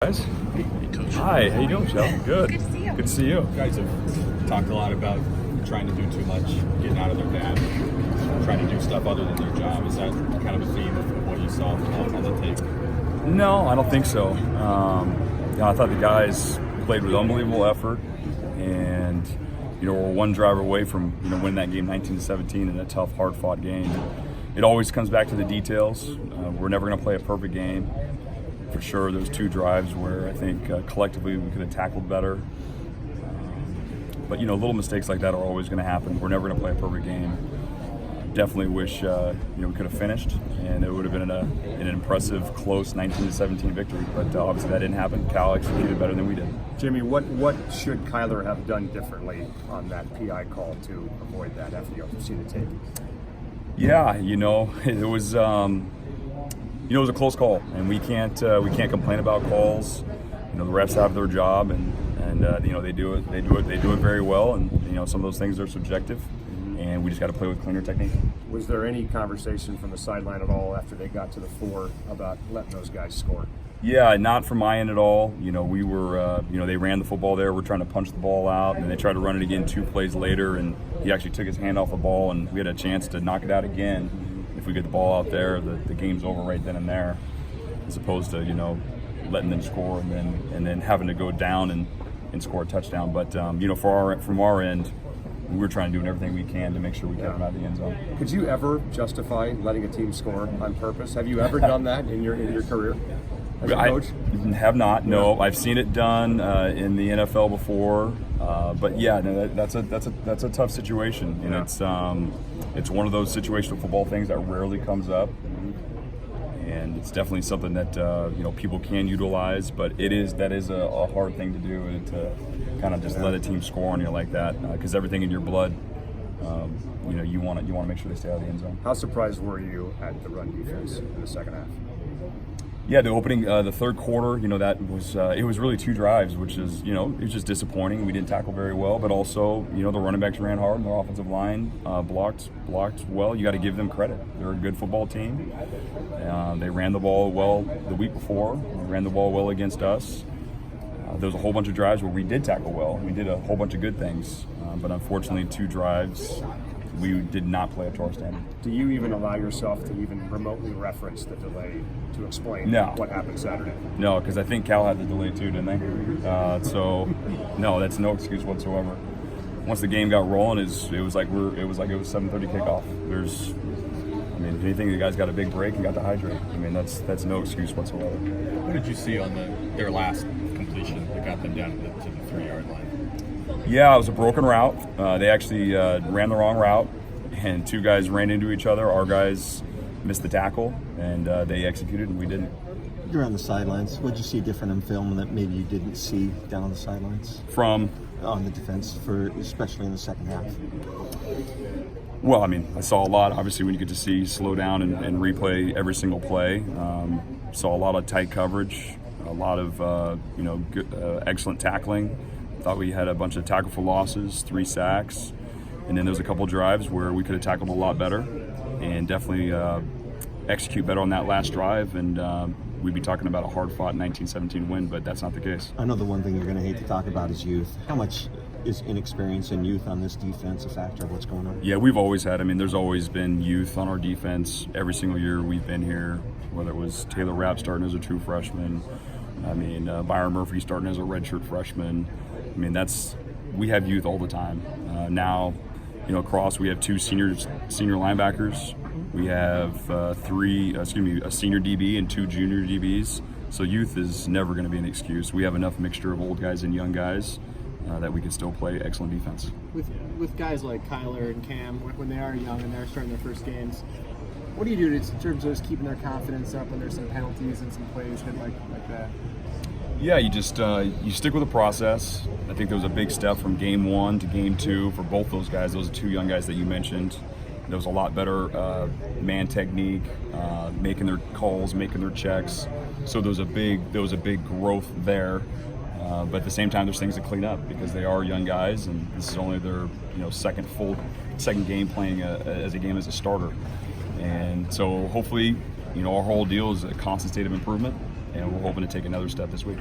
guys. Hey, Coach. Hi, how you doing, Michelle? Good. Good to see you. Good to see you. You guys have talked a lot about trying to do too much, getting out of their dad, trying to do stuff other than their job. Is that kind of a theme of what you saw on the tape? No, I don't think so. I thought the guys played with unbelievable effort, and we're one drive away from winning that game 19-17 in a tough, hard-fought game. It always comes back to the details. We're never going to play a perfect game. For sure, there's two drives where I think collectively we could have tackled better. But little mistakes like that are always going to happen. We're never going to play a perfect game. Definitely wish we could have finished, and it would have been an impressive, close 19-17 victory. But obviously that didn't happen. Cal executed better than we did. Jimmy, what should Kyler have done differently on that PI call to avoid that after you see the tape? Yeah, it was it was a close call, and we can't complain about calls. The refs have their job, and they do it very well, and some of those things are subjective, and we just got to play with cleaner technique. Was there any conversation from the sideline at all after they got to the 4 about letting those guys score? Yeah, not from my end at all. We were, they ran the football there. We're trying to punch the ball out, and they tried to run it again 2 plays later, and he actually took his hand off the ball, and we had a chance to knock it out again. If we get the ball out there, the game's over right then and there, as opposed to letting them score and then having to go down and score a touchdown. But from our end, we're trying to do everything we can to make sure we get them out of the end zone. Could you ever justify letting a team score on purpose? Have you ever done that in your career as a coach? I have not. No, I've seen it done in the NFL before. But yeah, no, that's a tough situation. It's one of those situational football things that rarely comes up, and it's definitely something that people can utilize. But that is a hard thing to do, to kind of just let a team score on you like that, because everything in your blood, you want to make sure they stay out of the end zone. How surprised were you at the run defense in the second half? Yeah, the opening, the third quarter, that was it was really 2 drives, which is it was just disappointing. We didn't tackle very well, but also the running backs ran hard, and their offensive line blocked well. You got to give them credit. They're a good football team. They ran the ball well the week before. They ran the ball well against us. There was a whole bunch of drives where we did tackle well. We did a whole bunch of good things, but unfortunately 2 drives we did not play up to our standard. Do you even allow yourself to even remotely reference the delay to explain what happened Saturday? No, because I think Cal had the delay too, didn't they? So no, that's no excuse whatsoever. Once the game got rolling, it was like it was 7:30 kickoff. If anything, the guys got a big break and got to hydrate. That's no excuse whatsoever. What did you see on their last completion that got them down to the 3-yard line? Yeah, it was a broken route. They actually ran the wrong route, and 2 guys ran into each other. Our guys missed the tackle, and they executed, and we didn't. You're on the sidelines. What did you see different in film that maybe you didn't see down on the sidelines? From? On the defense, especially in the second half. Well, I saw a lot. Obviously, when you get to see slow down and replay every single play, saw a lot of tight coverage, a lot of good, excellent tackling. Thought we had a bunch of tackle for losses, 3 sacks, and then there's a couple drives where we could have tackled a lot better, and definitely execute better on that last drive, and we'd be talking about a hard-fought 19-17 win, but that's not the case. I know the one thing you're going to hate to talk about is youth. How much is inexperience and youth on this defense a factor of what's going on? Yeah, we've always had. There's always been youth on our defense every single year we've been here, whether it was Taylor Rapp starting as a true freshman, Byron Murphy starting as a redshirt freshman. We have youth all the time. Now, across we have 2 senior linebackers. We have a senior DB and 2 junior DBs. So youth is never going to be an excuse. We have enough mixture of old guys and young guys that we can still play excellent defense. With guys like Kyler and Cam, when they are young and they're starting their first games, what do you do in terms of just keeping their confidence up when there's some penalties and some plays like that? Yeah, you just you stick with the process. I think there was a big step from game 1 to game 2 for both those guys. Those 2 young guys that you mentioned. There was a lot better man technique, making their calls, making their checks. So there was a big growth there. But at the same time, there's things to clean up because they are young guys, and this is only their second game playing as a starter. And so hopefully, our whole deal is a constant state of improvement. and we're hoping to take another step this week.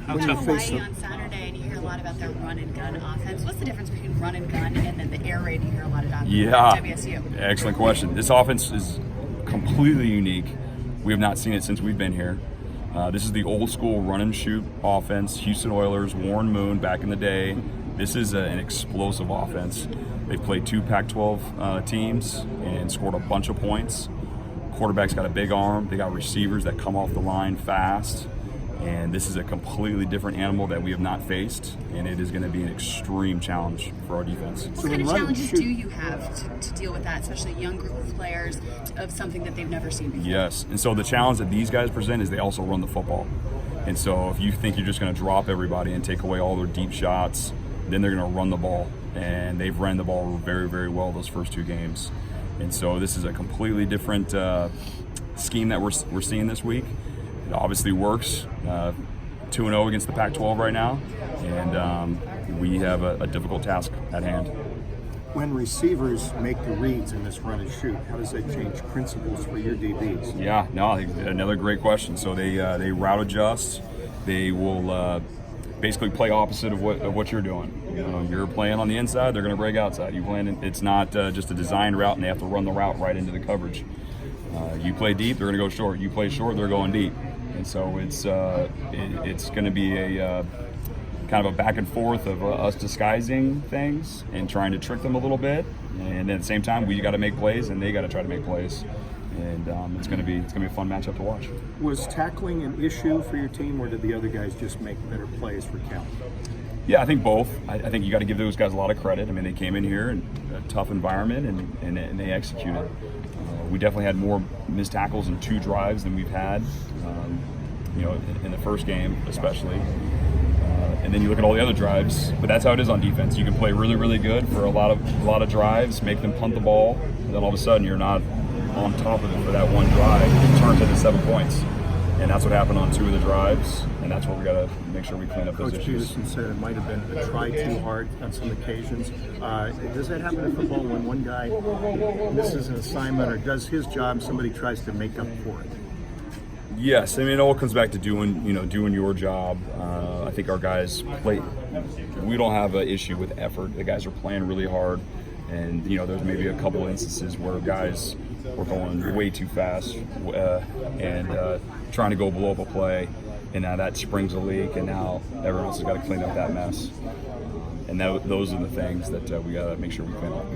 You went to Hawaii on Saturday, and you hear a lot about their run and gun offense. What's the difference between run and gun and then the air raid you hear a lot about? Yeah, WSU. Excellent question. This offense is completely unique. We have not seen it since we've been here. This is the old school run and shoot offense. Houston Oilers, Warren Moon back in the day. This is an explosive offense. They've played 2 Pac-12 teams and scored a bunch of points. Quarterback's got a big arm. They got receivers that come off the line fast. And this is a completely different animal that we have not faced, and it is going to be an extreme challenge for our defense. What kind of challenges do you have to deal with that, especially a young group of players, of something that they've never seen before? Yes, and so the challenge that these guys present is they also run the football. And so if you think you're just going to drop everybody and take away all their deep shots, then they're going to run the ball. And they've ran the ball very, very well those first 2 games. And so this is a completely different scheme that we're seeing this week. It obviously works. 2-0 against the Pac-12 right now, and we have a difficult task at hand. When receivers make the reads in this run and shoot, how does that change principles for your DBs? Yeah, no, I think another great question. So they route adjust. They will basically play opposite of what you're doing. You know, you're playing on the inside, they're going to break outside. You playing, it's not just a designed route, and they have to run the route right into the coverage. You play deep, they're going to go short. You play short, they're going deep. And so it's going to be a kind of a back and forth of us disguising things and trying to trick them a little bit. And at the same time, we got to make plays, and they got to try to make plays. And it's going to be a fun matchup to watch. Was tackling an issue for your team, or did the other guys just make better plays for count? Yeah, I think both. I think you got to give those guys a lot of credit. I mean, they came in here in a tough environment and they executed. We definitely had more missed tackles in 2 drives than we've had, in the first game especially. And then you look at all the other drives, but that's how it is on defense. You can play really, really good for a lot of drives, make them punt the ball, and then all of a sudden you're not on top of it for that one drive. It turns into 7 points. And that's what happened on 2 of the drives, and that's what we got to make sure we clean up those Coach issues. Peterson said it might have been a try too hard on some occasions. Does that happen in football when one guy misses an assignment or does his job, somebody tries to make up for it? Yes, I mean, it all comes back to doing your job. I think our guys play. We don't have an issue with effort. The guys are playing really hard, and there's maybe a couple instances where guys were going way too fast and trying to go blow up a play, and now that springs a leak, and now everyone else has got to clean up that mess. And those are the things that we got to make sure we clean up.